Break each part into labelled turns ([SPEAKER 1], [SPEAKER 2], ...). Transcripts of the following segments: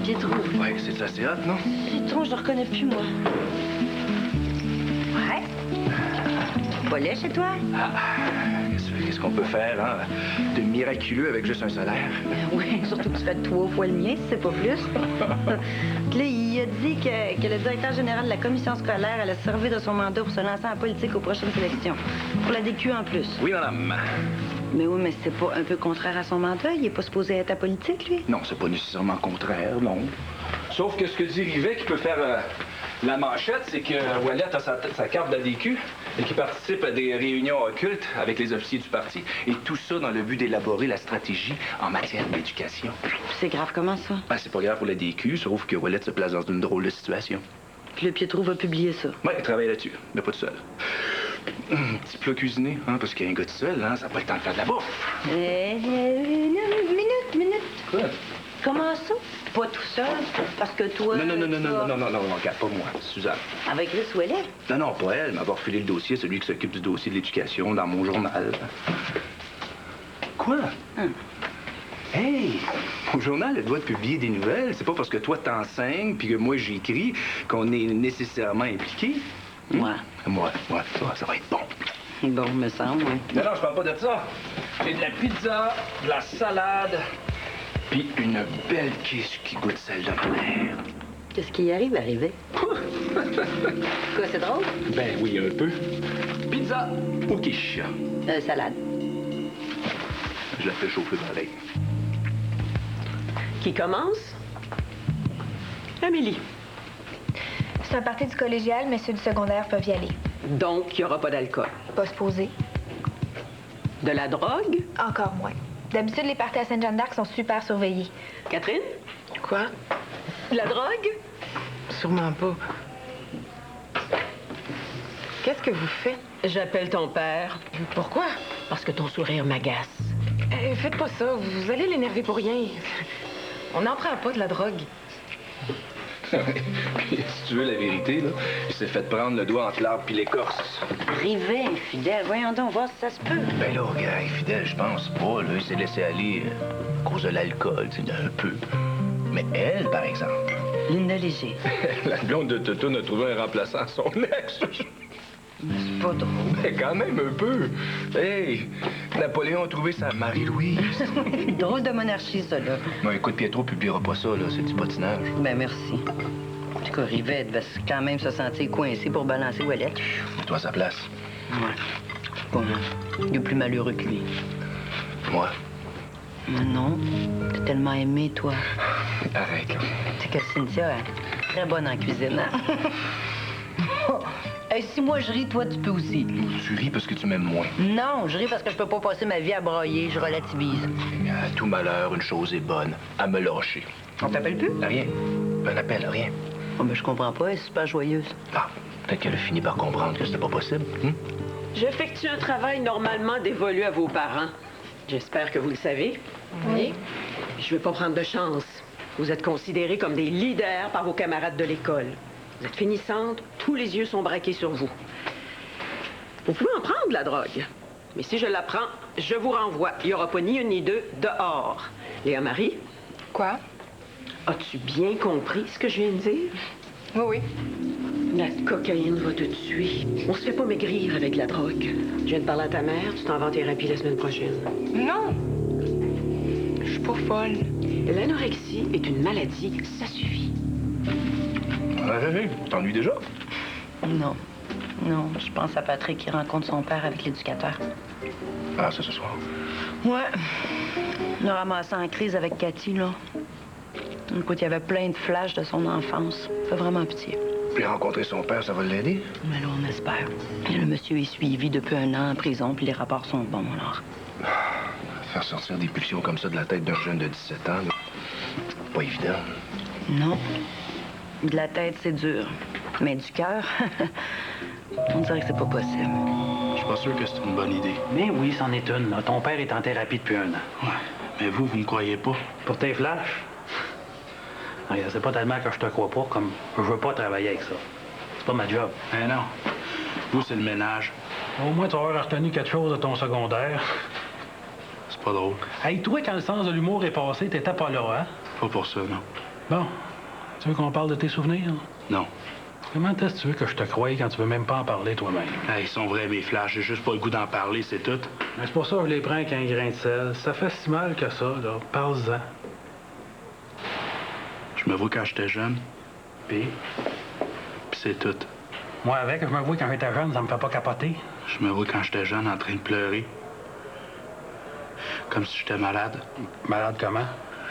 [SPEAKER 1] Pietro.
[SPEAKER 2] Ouais, c'est assez hot, non?
[SPEAKER 1] Pietro, je le reconnais plus, moi. Ouais? Pas laid chez toi?
[SPEAKER 2] Ah, qu'est-ce qu'on peut faire, hein? De miraculeux avec juste un salaire?
[SPEAKER 1] Oui, surtout que tu fais 3 fois le mien, si c'est pas plus. Puis là, il a dit que le directeur général de la commission scolaire allait se servir de son mandat pour se lancer en politique aux prochaines élections. Pour la DQ en plus.
[SPEAKER 2] Oui, madame.
[SPEAKER 1] Mais oui, mais c'est pas un peu contraire à son mandat? Il est pas supposé être apolitique, lui?
[SPEAKER 2] Non, c'est pas nécessairement contraire, non. Sauf que ce que dit Rivet qui peut faire la manchette, c'est que Ouellet a sa carte de la DQ et qu'il participe à des réunions occultes avec les officiers du parti. Et tout ça dans le but d'élaborer la stratégie en matière d'éducation.
[SPEAKER 1] C'est grave comment, ça?
[SPEAKER 2] Ben, c'est pas grave pour la DQ, sauf que Ouellet se place dans une drôle de situation.
[SPEAKER 1] Puis le Pietro va publier ça.
[SPEAKER 2] Oui, il travaille là-dessus, mais pas tout seul. Petit plat cuisiné, hein, parce qu'un gars tout seul, hein, ça n'a pas le temps de faire de la bouffe.
[SPEAKER 1] Minute.
[SPEAKER 2] Quoi?
[SPEAKER 1] Comment ça? Pas tout seul? Parce que toi...
[SPEAKER 2] Non, regarde, pas moi, Suzanne.
[SPEAKER 1] Avec Chris Ouellet?
[SPEAKER 2] Non, pas elle, m'avoir filé le dossier, celui qui s'occupe du dossier de l'éducation dans mon journal. Quoi? Hey! Mon journal, elle doit publier des nouvelles. C'est pas parce que toi, t'enseignes puis que moi, j'écris qu'on est nécessairement impliqué.
[SPEAKER 1] Moi,
[SPEAKER 2] ça va être bon.
[SPEAKER 1] Bon, me semble, oui.
[SPEAKER 2] Non, je parle pas de ça. J'ai de la pizza, de la salade, puis une belle quiche qui goûte celle de ma mère.
[SPEAKER 1] Qu'est-ce qui arrive, arrivé? Quoi, c'est drôle?
[SPEAKER 2] Ben oui, un peu. Pizza ou quiche?
[SPEAKER 1] Salade.
[SPEAKER 2] Je la fais chauffer pareil.
[SPEAKER 3] Qui commence? Amélie.
[SPEAKER 4] C'est un party du collégial, mais ceux du secondaire peuvent y aller.
[SPEAKER 3] Donc, il n'y aura pas d'alcool.
[SPEAKER 4] Pas se poser.
[SPEAKER 3] De la drogue?
[SPEAKER 4] Encore moins. D'habitude, les parties à Sainte-Jeanne d'Arc sont super surveillés.
[SPEAKER 3] Catherine?
[SPEAKER 5] Quoi?
[SPEAKER 3] De la drogue?
[SPEAKER 5] Sûrement pas. Qu'est-ce que vous faites?
[SPEAKER 3] J'appelle ton père.
[SPEAKER 5] Pourquoi?
[SPEAKER 3] Parce que ton sourire m'agace.
[SPEAKER 5] Faites pas ça. Vous allez l'énerver pour rien. On n'en prend pas de la drogue.
[SPEAKER 2] Puis, si tu veux la vérité, là, il s'est fait prendre le doigt entre l'arbre puis l'écorce.
[SPEAKER 1] Rivet, infidèle, voyons donc, voir si ça se peut.
[SPEAKER 2] Ben là, regarde, fidèle, je pense pas. Là, il s'est laissé aller à cause de l'alcool, tu sais, un peu. Mais elle, par exemple...
[SPEAKER 1] Linda Léger.
[SPEAKER 2] La blonde de Toto a trouvé un remplaçant à son ex.
[SPEAKER 1] C'est pas drôle.
[SPEAKER 2] Mais quand même un peu. Hey, Napoléon a trouvé sa Marie-Louise.
[SPEAKER 1] Drôle de monarchie, ça, là.
[SPEAKER 2] Non, écoute, Pietro publiera pas ça, là. C'est du patinage.
[SPEAKER 1] Ben, merci. En tout cas, Rivet devait quand même se sentir coincé pour balancer Ouellet.
[SPEAKER 2] Mets-toi à sa place.
[SPEAKER 1] Ouais. Bon, il est plus malheureux que lui.
[SPEAKER 2] Moi?
[SPEAKER 1] Mais non. T'as tellement aimé, toi.
[SPEAKER 2] Arrête, là.
[SPEAKER 1] Tu sais que Cynthia est très bonne en cuisine, hein? Hey, si moi je ris, toi, tu peux aussi.
[SPEAKER 2] Tu ris parce que tu m'aimes moins.
[SPEAKER 1] Non, je ris parce que je peux pas passer ma vie à broyer. Je relativise.
[SPEAKER 2] À tout malheur, une chose est bonne. À me lâcher.
[SPEAKER 1] On t'appelle plus?
[SPEAKER 2] Rien. Un appel, rien.
[SPEAKER 1] Oh, ben, je comprends pas. Elle est super joyeuse.
[SPEAKER 2] Ah, peut-être qu'elle a fini par comprendre que c'était pas possible.
[SPEAKER 3] J'effectue un travail normalement dévolu à vos parents. J'espère que vous le savez.
[SPEAKER 4] Oui.
[SPEAKER 3] Je veux pas prendre de chance. Vous êtes considérés comme des leaders par vos camarades de l'école. Vous êtes finissante, tous les yeux sont braqués sur vous. Vous pouvez en prendre de la drogue. Mais si je la prends, je vous renvoie. Il n'y aura pas ni une ni deux dehors. Léa Marie?
[SPEAKER 5] Quoi?
[SPEAKER 3] As-tu bien compris ce que je viens de dire?
[SPEAKER 5] Oui.
[SPEAKER 3] La cocaïne va te tuer. On se fait pas maigrir avec de la drogue. Je viens de parler à ta mère, tu t'en vas en thérapie la semaine prochaine.
[SPEAKER 5] Non. Je suis pas folle.
[SPEAKER 3] L'anorexie est une maladie, ça suffit.
[SPEAKER 2] Ouais, t'ennuies déjà?
[SPEAKER 1] Non. Non, je pense à Patrick qui rencontre son père avec l'éducateur.
[SPEAKER 2] Ah, ça, ce soir.
[SPEAKER 1] Ouais. Le ramassé en crise avec Cathy, là. Écoute, il y avait plein de flashs de son enfance. Ça fait vraiment pitié.
[SPEAKER 2] Puis rencontrer son père, ça va l'aider?
[SPEAKER 1] Mais là, on espère. Et le monsieur est suivi depuis 1 an en prison, puis les rapports sont bons, alors.
[SPEAKER 2] Faire sortir des pulsions comme ça de la tête d'un jeune de 17 ans, là, pas évident.
[SPEAKER 1] Non. De la tête, c'est dur. Mais du cœur, on dirait que c'est pas possible.
[SPEAKER 6] Je suis pas sûr que c'est une bonne idée.
[SPEAKER 7] Mais oui, c'en est une. Là. Ton père est en thérapie depuis 1 an.
[SPEAKER 6] Ouais. Mais vous ne croyez pas?
[SPEAKER 7] Pour tes flashs? Regarde, c'est pas tellement que je te crois pas, comme je veux pas travailler avec ça. C'est pas ma job.
[SPEAKER 6] Eh non. Vous, c'est le ménage.
[SPEAKER 7] Au moins, tu vas avoir retenu quelque chose de ton secondaire.
[SPEAKER 6] C'est pas drôle.
[SPEAKER 7] Hey, toi, quand le sens de l'humour est passé, t'étais pas là, hein?
[SPEAKER 6] Pas pour ça, non.
[SPEAKER 7] Bon, tu veux qu'on parle de tes souvenirs?
[SPEAKER 6] Non.
[SPEAKER 7] Comment est-ce que tu veux que je te croie quand tu veux même pas en parler toi-même?
[SPEAKER 6] Hey, ils sont vrais, mes flashs. J'ai juste pas le goût d'en parler, c'est tout.
[SPEAKER 7] Mais c'est pour ça que je les prends avec un grain de sel. Ça fait si mal que ça, là. Parle-en.
[SPEAKER 6] Je me vois quand j'étais jeune,
[SPEAKER 7] Puis,
[SPEAKER 6] puis c'est tout.
[SPEAKER 7] moi avec, je me vois quand j'étais jeune, ça me fait pas capoter.
[SPEAKER 6] Je me vois quand j'étais jeune en train de pleurer. Comme si j'étais malade.
[SPEAKER 7] Malade comment?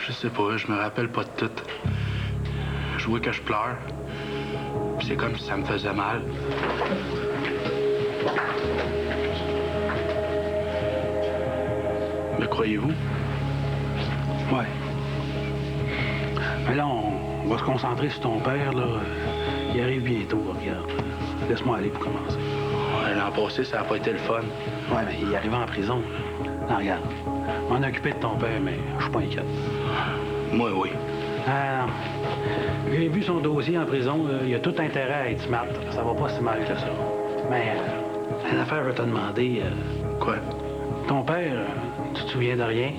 [SPEAKER 6] Je sais pas, je me rappelle pas de tout. Je vois que je pleure. Puis c'est comme si ça me faisait mal. Me croyez-vous?
[SPEAKER 7] Ouais. Mais là, on va se concentrer sur ton père, là. Il arrive bientôt, regarde. Laisse-moi aller pour commencer.
[SPEAKER 6] Ouais, l'an passé, ça a pas été le fun.
[SPEAKER 7] Ouais, mais il est arrivé en prison, là. Non, regarde. Je m'en occupé de ton père, mais je suis pas inquiète.
[SPEAKER 6] Moi, oui.
[SPEAKER 7] Ah, non. J'ai vu son dossier en prison. Il a tout intérêt à être smart. Ça va pas si mal que ça. Mais une affaire, je vais te demander.
[SPEAKER 6] Quoi?
[SPEAKER 7] Ton père, tu te souviens de rien?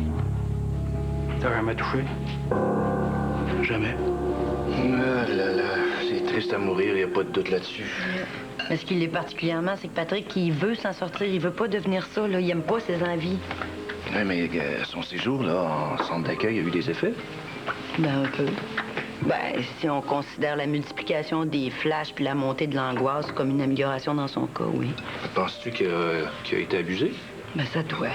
[SPEAKER 7] T'as jamais touché?
[SPEAKER 6] Jamais.
[SPEAKER 8] Ah là là, c'est triste à mourir, il n'y a pas de doute là-dessus.
[SPEAKER 1] Mais ce qui l'est particulièrement, c'est que Patrick, il veut s'en sortir. Il veut pas devenir ça, là. Il aime pas ses envies.
[SPEAKER 8] Oui, mais son séjour, là, en centre d'accueil, a eu des effets?
[SPEAKER 1] Ben, un peu. Ben, si on considère la multiplication des flashs puis la montée de l'angoisse comme une amélioration dans son cas, oui.
[SPEAKER 8] Penses-tu qu'il a été abusé?
[SPEAKER 1] Ben, ça doit.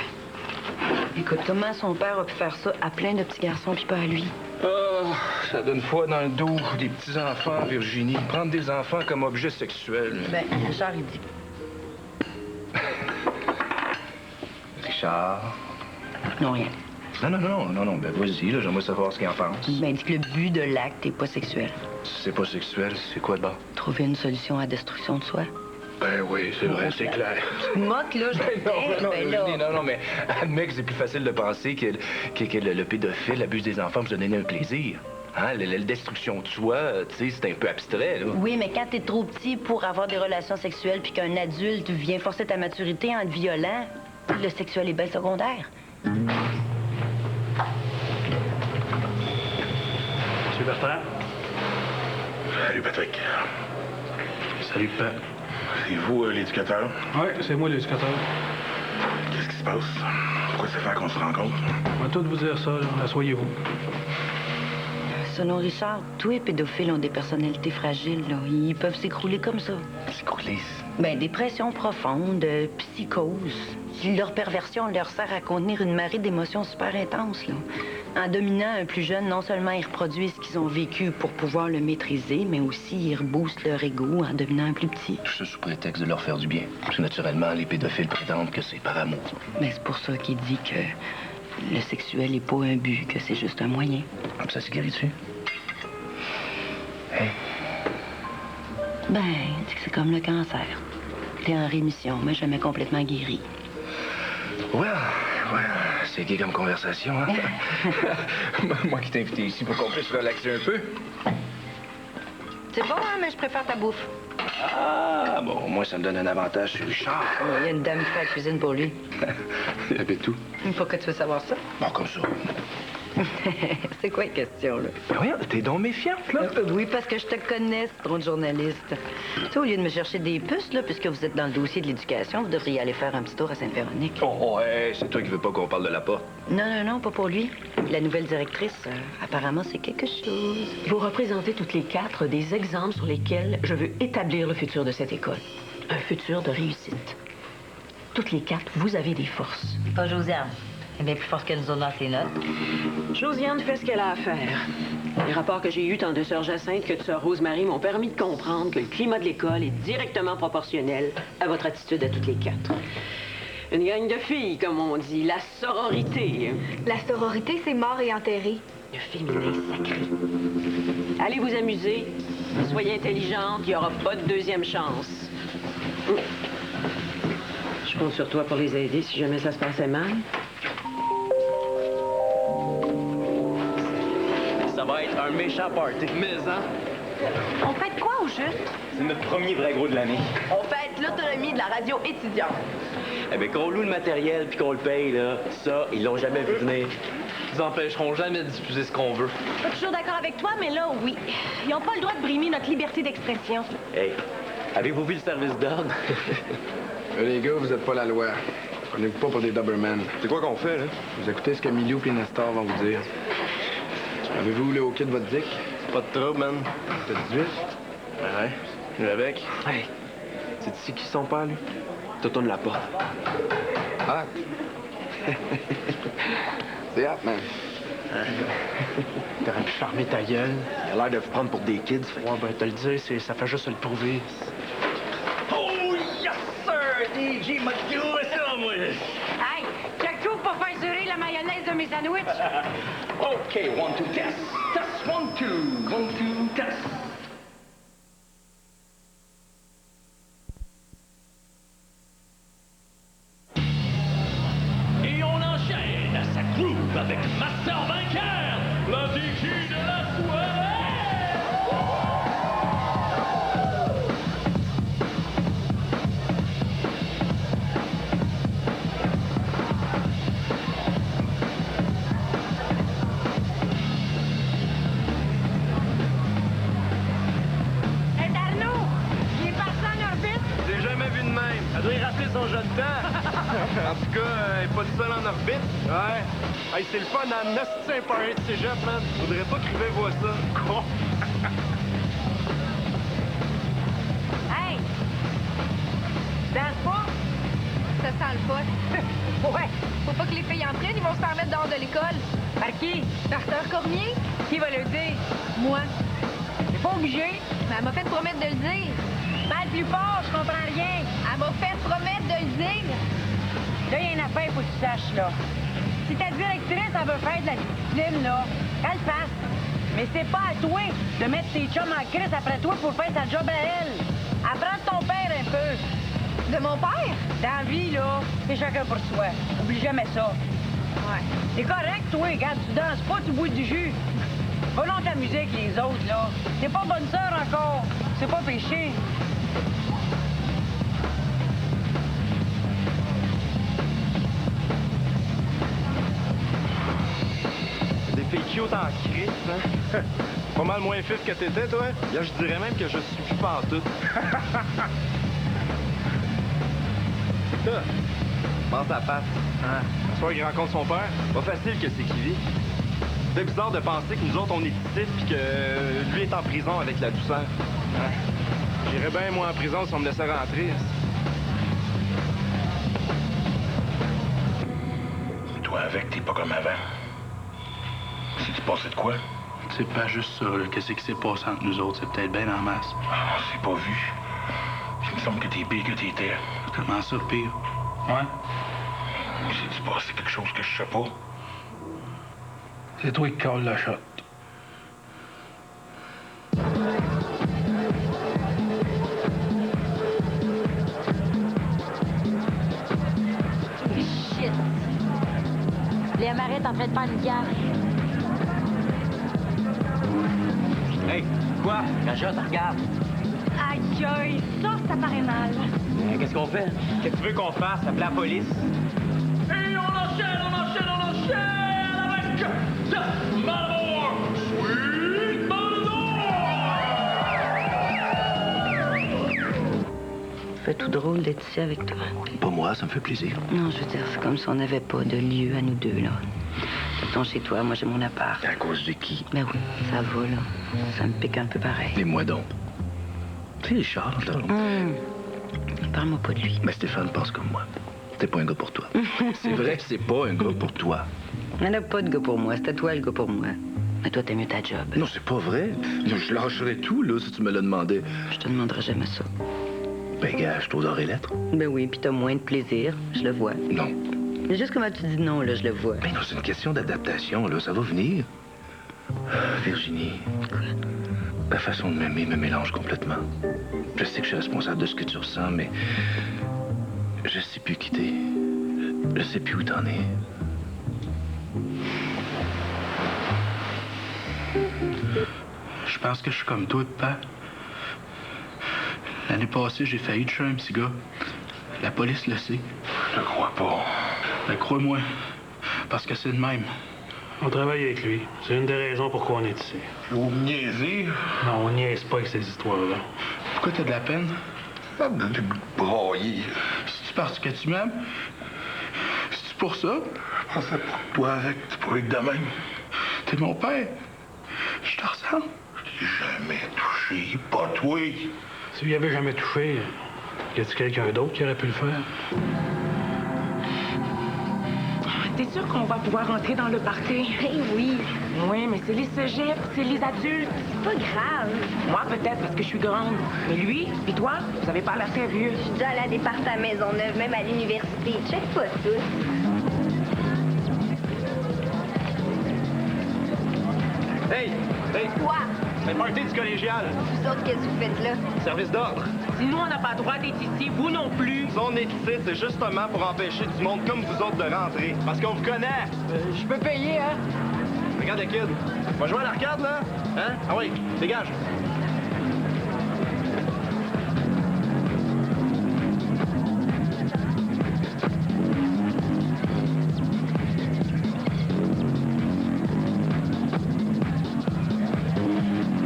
[SPEAKER 1] Écoute, comment son père a pu faire ça à plein de petits garçons puis pas à lui?
[SPEAKER 8] Oh, ça donne foi dans le dos. Des petits-enfants, Virginie. Prendre des enfants comme objet sexuel.
[SPEAKER 1] Ben, Richard, il dit.
[SPEAKER 8] Richard?
[SPEAKER 1] Non, rien.
[SPEAKER 8] Non, ben vas-y, là, j'aimerais savoir ce qu'il en pense.
[SPEAKER 1] Ben, il dit que le but de l'acte n'est pas sexuel.
[SPEAKER 8] C'est pas sexuel, c'est quoi de bas?
[SPEAKER 1] Trouver une solution à la destruction de soi.
[SPEAKER 8] Ben oui, c'est vrai, c'est clair.
[SPEAKER 1] Moque, là, je
[SPEAKER 8] Virginie, non, mais admets que c'est plus facile de penser que le pédophile abuse des enfants pour se donner un plaisir. Hein? La destruction de soi, tu sais, c'est un peu abstrait, là.
[SPEAKER 1] Oui, mais quand t'es trop petit pour avoir des relations sexuelles puis qu'un adulte vient forcer ta maturité en te violant, le sexuel est bien secondaire.
[SPEAKER 7] Monsieur Bertrand?
[SPEAKER 9] Salut, Patrick.
[SPEAKER 6] Salut, Pat.
[SPEAKER 9] C'est vous, l'éducateur?
[SPEAKER 7] Oui, c'est moi l'éducateur.
[SPEAKER 9] Qu'est-ce qui se passe? Pourquoi ça fait qu'on se rencontre?
[SPEAKER 7] On va tout vous dire ça, là. Asseyez-vous.
[SPEAKER 1] Selon Richard, tous les pédophiles ont des personnalités fragiles, là. Ils peuvent s'écrouler comme ça.
[SPEAKER 8] S'écrouler?
[SPEAKER 1] Ben, dépression profonde, psychose. Leur perversion leur sert à contenir une marée d'émotions super intenses, là. En dominant un plus jeune, non seulement ils reproduisent ce qu'ils ont vécu pour pouvoir le maîtriser, mais aussi ils reboostent leur ego en devenant un plus petit.
[SPEAKER 8] Tout ça sous prétexte de leur faire du bien. Parce que naturellement, les pédophiles prétendent que c'est par amour.
[SPEAKER 1] Mais c'est pour ça qu'il dit que le sexuel n'est pas un but, que c'est juste un moyen.
[SPEAKER 8] Ça se guérit-tu? Hey.
[SPEAKER 1] Ben, c'est comme le cancer. T'es en rémission, mais jamais complètement guéri.
[SPEAKER 8] Ouais, c'est gay comme conversation, hein? Moi qui t'ai invité ici pour qu'on puisse relaxer un peu.
[SPEAKER 1] C'est bon, hein, mais je préfère ta bouffe.
[SPEAKER 8] Ah, bon, au moins ça me donne un avantage sur Richard.
[SPEAKER 1] Il y a une dame qui fait la cuisine pour lui.
[SPEAKER 8] Il habite tout.
[SPEAKER 1] Il faut que tu veux savoir ça.
[SPEAKER 8] Bon, comme ça.
[SPEAKER 1] C'est quoi la question, là?
[SPEAKER 8] Ben voyons, t'es donc méfiante, là.
[SPEAKER 1] Oui, parce que je te connais, ce drôle de journaliste. Tu sais, au lieu de me chercher des puces, là, puisque vous êtes dans le dossier de l'éducation, vous devriez aller faire un petit tour à Sainte-Véronique.
[SPEAKER 8] Oh, ouais, c'est toi qui veux pas qu'on parle de la porte.
[SPEAKER 1] Non, pas pour lui. La nouvelle directrice, apparemment, c'est quelque chose.
[SPEAKER 3] Vous représentez toutes les quatre des exemples sur lesquels je veux établir le futur de cette école. Un futur de réussite. Toutes les quatre, vous avez des forces.
[SPEAKER 1] Pas Josiane. Elle est bien plus forte que nous autres dans ses notes.
[SPEAKER 3] Josiane fait ce qu'elle a à faire. Les rapports que j'ai eus tant de sœur Jacinthe que de sœur Rosemary m'ont permis de comprendre que le climat de l'école est directement proportionnel à votre attitude à toutes les quatre. Une gang de filles, comme on dit, la sororité.
[SPEAKER 4] La sororité, c'est mort et enterré.
[SPEAKER 3] Le féminin sacré. Allez vous amuser. Soyez intelligente, il n'y aura pas de deuxième chance. Je compte sur toi pour les aider si jamais ça se passait mal.
[SPEAKER 10] Ça va être un méchant party. Mais, hein?
[SPEAKER 1] On fête quoi, au juste?
[SPEAKER 10] C'est notre premier vrai gros de l'année.
[SPEAKER 5] On fête l'autonomie de la radio étudiante.
[SPEAKER 10] Eh bien, qu'on loue le matériel puis qu'on le paye, là, ça, ils l'ont jamais vu venir. nous empêcheront jamais de diffuser ce qu'on veut.
[SPEAKER 11] Pas toujours d'accord avec toi, mais là, oui. Ils n'ont pas le droit de brimer notre liberté d'expression.
[SPEAKER 10] Hey, avez-vous vu le service d'ordre?
[SPEAKER 6] Les gars, vous êtes pas la loi. Prenez-vous pas pour des Doberman. C'est quoi qu'on fait, là? Vous écoutez ce que Milou et Nestor vont vous dire. Avez-vous le hockey de votre dick?
[SPEAKER 10] Pas de trouble, man.
[SPEAKER 6] T'as 18?
[SPEAKER 10] Ouais, je vais avec. Hey, c'est ici qui son père, lui? Toi, tourne la porte.
[SPEAKER 6] Ah! C'est hot, man.
[SPEAKER 10] T'aurais pu charmer ta gueule. Il a l'air de vous prendre pour des kids. Ouais, ben, te le dire, ça fait juste le prouver.
[SPEAKER 12] Oh, yes, sir! DJ McHugh, c'est ça, moi!
[SPEAKER 11] Hey, check tout pour faire surer la mayonnaise de mes sandwichs.
[SPEAKER 2] OK, 1, 2, test. Test, 1, 2. 1, 2, test.
[SPEAKER 12] Et on enchaîne, ça groove avec Master Vainqueur, la DQ de la soirée!
[SPEAKER 11] Hey, Darno, il est parti en orbite.
[SPEAKER 10] J'ai jamais vu de même. Elle doit y rappeler son jeune temps. En tout cas, elle est pas toute seule en orbite. Ouais. Hey, c'est le fun à Nasty Party de cégep, man. Faudrait pas que Rivet voit ça. Con.
[SPEAKER 11] Hey, tu danses pas?
[SPEAKER 4] Ça sent le pot.
[SPEAKER 11] Ouais.
[SPEAKER 4] Faut pas que les filles en prennent, ils vont se faire mettre dehors de l'école.
[SPEAKER 11] Par qui?
[SPEAKER 4] Par Sœur Cormier?
[SPEAKER 11] Qui va le dire?
[SPEAKER 4] Moi.
[SPEAKER 11] T'es pas obligé.
[SPEAKER 4] Mais elle m'a fait promettre de le dire.
[SPEAKER 11] Parle plus fort, je comprends rien.
[SPEAKER 4] Elle m'a fait promettre de le dire.
[SPEAKER 11] Là, il y a une affaire, faut que tu saches, là. Si ta directrice, elle veut faire de la discipline, là, qu'elle le fasse. Mais c'est pas à toi de mettre tes chums en crise après toi pour faire sa job à elle. Apprends de ton père un peu.
[SPEAKER 4] De mon père?
[SPEAKER 11] Dans la vie, là, c'est chacun pour soi. Oublie jamais ça.
[SPEAKER 4] Ouais.
[SPEAKER 11] C'est correct, toi, regarde, tu danses pas, tu bois du jus. Va donc t'amuser avec les autres, là. T'es pas bonne sœur encore. C'est pas péché.
[SPEAKER 10] Des filles cute en crise, hein? Pas mal moins fif que t'étais, toi. Là, je dirais même que je suis plus pantoute. Ça, pense à Pat. Hein? Un soir, il rencontre son père. Pas facile que c'est qu'il vit. C'est bizarre de penser que nous autres, on est ici puis que lui est en prison avec la douceur. Hein? J'irais bien, moi, en prison si on me laissait rentrer.
[SPEAKER 9] Toi, avec, t'es pas comme avant. Si tu passais de quoi?
[SPEAKER 6] C'est pas juste ça, là. Qu'est-ce qui s'est passé entre nous autres? C'est peut-être bien en masse.
[SPEAKER 9] Ah, c'est pas vu. Il me semble que t'es pire que t'étais.
[SPEAKER 6] Comment ça, pire? Ouais?
[SPEAKER 9] J'ai-tu passé quelque chose que je sais pas?
[SPEAKER 6] C'est toi qui colle la shot.
[SPEAKER 1] Shit! Léa Marais est en train de faire une gaffe.
[SPEAKER 10] Hey, quoi? Cachot, regarde.
[SPEAKER 11] Aïe, aïe, ça paraît mal.
[SPEAKER 10] Qu'est-ce qu'on fait? Qu'est-ce que tu veux qu'on fasse? Appeler la police?
[SPEAKER 12] Et on enchaîne avec Death Matador, Sweet Matador!
[SPEAKER 1] Ça fait tout drôle d'être ici avec toi.
[SPEAKER 8] Pas moi, ça me fait plaisir.
[SPEAKER 1] Non, je veux dire, c'est comme si on n'avait pas de lieu à nous deux, là. T'as ton chez toi, moi j'ai mon appart.
[SPEAKER 8] À cause de qui?
[SPEAKER 1] Ben oui, ça va, là. Ça me pique un peu pareil.
[SPEAKER 8] Et moi donc. Tu sais, Charles,
[SPEAKER 1] Parle-moi pas de lui.
[SPEAKER 8] Mais Stéphane pense comme moi. C'est pas un gars pour toi. C'est vrai que c'est pas un gars pour toi.
[SPEAKER 1] Il n'y en a pas de gars pour moi. C'était toi le gars pour moi. Mais toi, t'aimes mieux ta job.
[SPEAKER 8] Non, c'est pas vrai. Je lâcherais tout, là, si tu me le demandais.
[SPEAKER 1] Je te demanderai jamais ça.
[SPEAKER 8] Ben, gars, je t'ose les lettres.
[SPEAKER 1] Ben oui, puis t'as moins de plaisir. Je le vois.
[SPEAKER 8] Non.
[SPEAKER 1] Mais juste comment tu dis non, là, je le vois.
[SPEAKER 8] Ben non, c'est une question d'adaptation, là. Ça va venir. Virginie.
[SPEAKER 1] Quoi?
[SPEAKER 8] Ta façon de m'aimer me mélange complètement. Je sais que je suis responsable de ce que tu ressens, mais je sais plus qui t'es. Je sais plus où t'en es.
[SPEAKER 6] Je pense que je suis comme toi, papa. L'année passée, j'ai failli tuer un petit gars. La police le sait.
[SPEAKER 9] Je le crois pas.
[SPEAKER 6] Ben, crois-moi. Parce que c'est de même.
[SPEAKER 7] On travaille avec lui. C'est une des raisons pourquoi on est ici.
[SPEAKER 9] Vous me niaisez?
[SPEAKER 7] Non, on niaise pas avec ces histoires-là.
[SPEAKER 9] Pourquoi t'as de la peine? Ah, de broyer. C'est parce que tu m'aimes? C'est pour ça? Je pensais pour toi, avec. Tu pourrais être de même. T'es mon père. Je te ressens. Je t'ai jamais touché. Pas toi.
[SPEAKER 7] S'il y avait jamais touché, y a-t-il quelqu'un d'autre qui aurait pu le faire?
[SPEAKER 5] T'es sûr qu'on va pouvoir rentrer dans le party?
[SPEAKER 4] Ben oui.
[SPEAKER 5] Oui, mais c'est les cégeps, c'est les adultes.
[SPEAKER 4] C'est pas grave.
[SPEAKER 5] Moi, peut-être parce que je suis grande. Mais lui, et toi, vous avez pas l'air sérieux.
[SPEAKER 4] Je suis déjà allée à des parties à Maisonneuve, même à l'université. Check pas tout.
[SPEAKER 10] Hey! Hey!
[SPEAKER 4] Quoi?
[SPEAKER 10] C'est le party du collégial.
[SPEAKER 4] Vous autres, qu'est-ce que vous faites là?
[SPEAKER 10] Service d'ordre.
[SPEAKER 5] Si nous, on n'a pas le droit d'être ici, vous non plus.
[SPEAKER 10] Si on est ici, c'est justement pour empêcher du monde comme vous autres de rentrer. Parce qu'on vous connaît.
[SPEAKER 5] Je peux payer, hein?
[SPEAKER 10] Regarde le kid. On va jouer à l'arcade, là? Hein? Ah oui, dégage.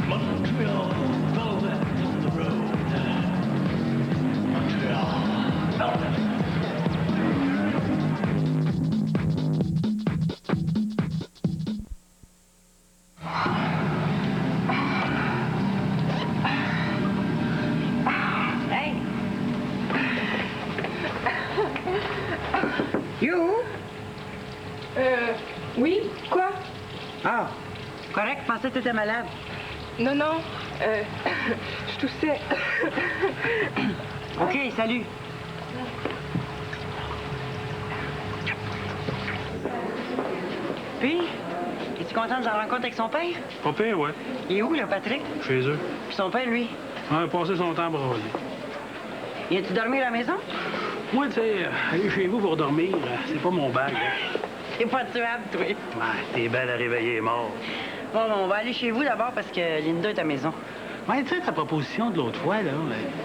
[SPEAKER 12] Montreal, velvet on the road. Montreal, velvet.
[SPEAKER 1] Hey! You?
[SPEAKER 5] Oui? Quoi?
[SPEAKER 1] Ah, correct, je pensais que t'étais malade.
[SPEAKER 5] Non, non. Je toussais.
[SPEAKER 1] OK, salut. Puis, es-tu content de sa rencontre avec son père?
[SPEAKER 7] Pas pire, ouais.
[SPEAKER 1] Il est où, là, Patrick?
[SPEAKER 7] Chez eux.
[SPEAKER 1] Puis son père, lui?
[SPEAKER 7] On a passé son temps à broyer.
[SPEAKER 1] Viens-tu dormir à la maison?
[SPEAKER 7] Moi, tu sais, aller chez vous pour dormir, c'est pas mon bague.
[SPEAKER 1] T'es pas tuable, toi.
[SPEAKER 7] Ouais, t'es belle à réveiller mort.
[SPEAKER 1] Bon, on va aller chez vous d'abord parce que Linda est à la maison.
[SPEAKER 7] Ouais, tu sais, ta proposition de l'autre fois, là,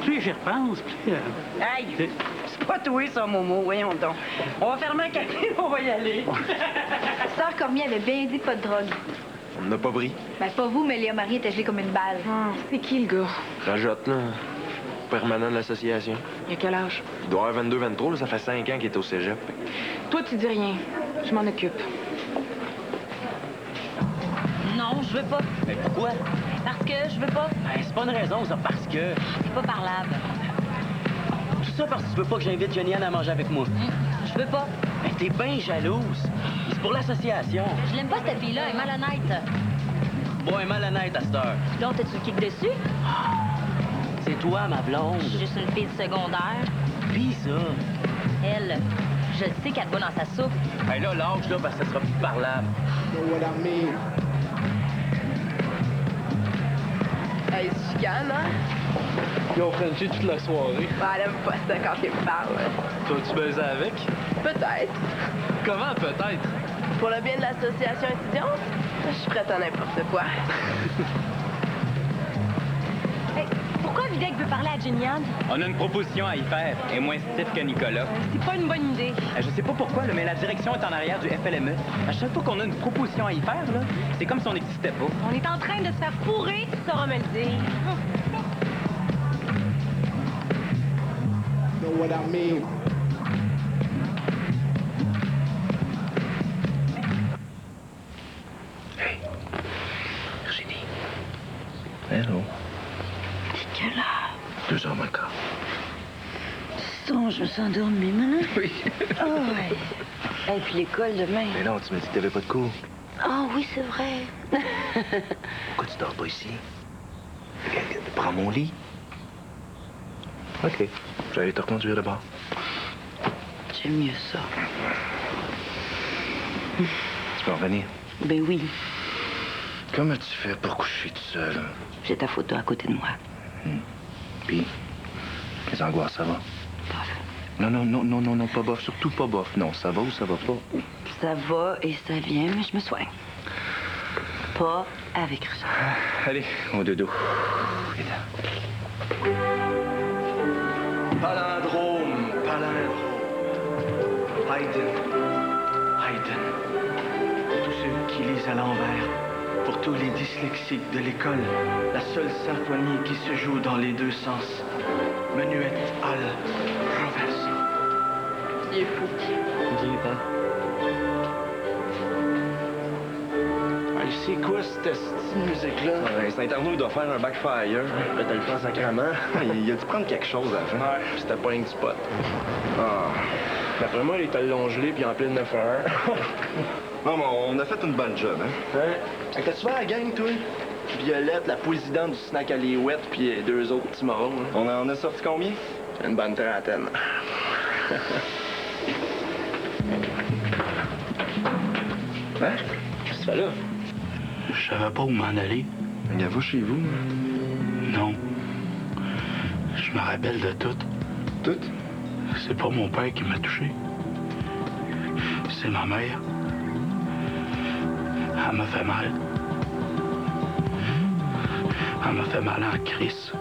[SPEAKER 7] plus j'y repense, plus...
[SPEAKER 1] Hey! C'est pas toi, ça, Momo. Voyons donc. On va fermer un café, on va y aller.
[SPEAKER 4] Sœur Cormier avait bien dit pas de drogue.
[SPEAKER 10] On n'a pas pris.
[SPEAKER 4] Ben, pas vous, mais Léa Marie était gelée comme une balle.
[SPEAKER 5] C'est qui, le gars?
[SPEAKER 6] Rajotte, là. Permanent de l'association.
[SPEAKER 5] Il a quel âge?
[SPEAKER 6] Il doit avoir 22-23, là, ça fait 5 ans qu'il est au cégep.
[SPEAKER 5] Toi, tu dis rien. Je m'en occupe.
[SPEAKER 13] Non, je veux pas.
[SPEAKER 14] Mais pourquoi?
[SPEAKER 13] Parce que je veux pas.
[SPEAKER 14] Ben, c'est pas une raison, ça, parce que...
[SPEAKER 13] C'est pas parlable.
[SPEAKER 14] Tout ça parce que tu veux pas que j'invite Johnny-Anne à manger avec moi.
[SPEAKER 13] Je veux pas.
[SPEAKER 14] Ben, t'es bien jalouse. C'est pour l'association.
[SPEAKER 13] Je l'aime pas, cette fille-là. Elle est malhonnête.
[SPEAKER 14] Bon, elle est malhonnête à cette heure.
[SPEAKER 13] Donc, t'as-tu le kick dessus?
[SPEAKER 14] C'est toi, ma blonde.
[SPEAKER 13] Je suis juste une fille de secondaire.
[SPEAKER 14] Pis ça.
[SPEAKER 13] Elle, je sais qu'elle te va dans sa soupe.
[SPEAKER 14] Ben là, lâche, là, parce que ça sera plus parlable.
[SPEAKER 6] Know what I mean?
[SPEAKER 3] Elle se chicane, hein?
[SPEAKER 6] Ils ont frenché toute la soirée.
[SPEAKER 3] Ben, elle aime pas ça quand il me parle.
[SPEAKER 6] Toi, tu baisais avec?
[SPEAKER 3] Peut-être.
[SPEAKER 6] Comment peut-être?
[SPEAKER 3] Pour le bien de l'association étudiante, je suis prête à n'importe quoi.
[SPEAKER 13] Hey, pourquoi Videk veut parler à Jenny-Anne?
[SPEAKER 15] On a une proposition à y faire. Elle est moins stiff que Nicolas.
[SPEAKER 13] C'est pas une bonne idée.
[SPEAKER 15] Je sais pas pourquoi, là, mais la direction est en arrière du FLME. À chaque fois qu'on a une proposition à y faire, là, c'est comme si on n'existait pas.
[SPEAKER 13] On est en train de se faire fourrer, tu sauras me le dire.
[SPEAKER 6] Know what I mean?
[SPEAKER 8] Virginie. Hello.
[SPEAKER 1] C'est quelle heure?
[SPEAKER 8] 2h15.
[SPEAKER 1] Je me suis endormie, maintenant. Oui. Oh, ouais. Et puis l'école demain.
[SPEAKER 8] Mais non, tu m'as dit que t'avais pas de cours.
[SPEAKER 1] Ah oui, c'est vrai.
[SPEAKER 8] Pourquoi tu dors pas ici? Prends mon lit. OK. J'allais te reconduire de bord.
[SPEAKER 1] J'aime mieux ça.
[SPEAKER 8] Tu peux revenir?
[SPEAKER 1] Ben oui.
[SPEAKER 8] Comment tu fais pour coucher tout seul?
[SPEAKER 1] J'ai ta photo à côté de moi.
[SPEAKER 8] Puis, les angoisses, ça va? Non, pas bof. Surtout pas bof. Non, ça va ou ça va pas?
[SPEAKER 1] Ça va et ça vient, mais je me soigne. Pas avec Richard.
[SPEAKER 8] Allez, au dodo.
[SPEAKER 10] Palindrome. Haydn. Pour tous ceux qui
[SPEAKER 16] qui lisent à l'envers. Pour tous les dyslexiques de l'école, la seule symphonie qui se joue dans les deux sens. Menuet al renversé.
[SPEAKER 3] Il est fou.
[SPEAKER 16] Bien, hein? C'est quoi cette musique-là?
[SPEAKER 10] Saint-Arnaud, il doit faire un backfire.
[SPEAKER 16] Peut-être le temps sacrément.
[SPEAKER 10] Il a dû prendre quelque chose à la fin.
[SPEAKER 16] Ouais, c'était pas un spot. D'après moi, il est allé longelé puis en pleine 9 heures.
[SPEAKER 10] Non, mais on a fait une bonne job, hein?
[SPEAKER 16] Ouais. T'as-tu vu la gang, toi? Violette, la présidente du snack à l'Éouette, puis deux autres petits morons. Hein?
[SPEAKER 10] On a sorti combien?
[SPEAKER 16] Une bonne trentaine.
[SPEAKER 10] Hein?
[SPEAKER 16] Qu'est-ce que tu fais là?
[SPEAKER 7] Je savais pas où m'en aller.
[SPEAKER 10] Gars-vous chez vous?
[SPEAKER 7] Non. Je me rappelle de tout.
[SPEAKER 10] Tout?
[SPEAKER 7] C'est pas mon père qui m'a touché. C'est ma mère. Elle m'a fait mal. Elle m'a fait mal en crise.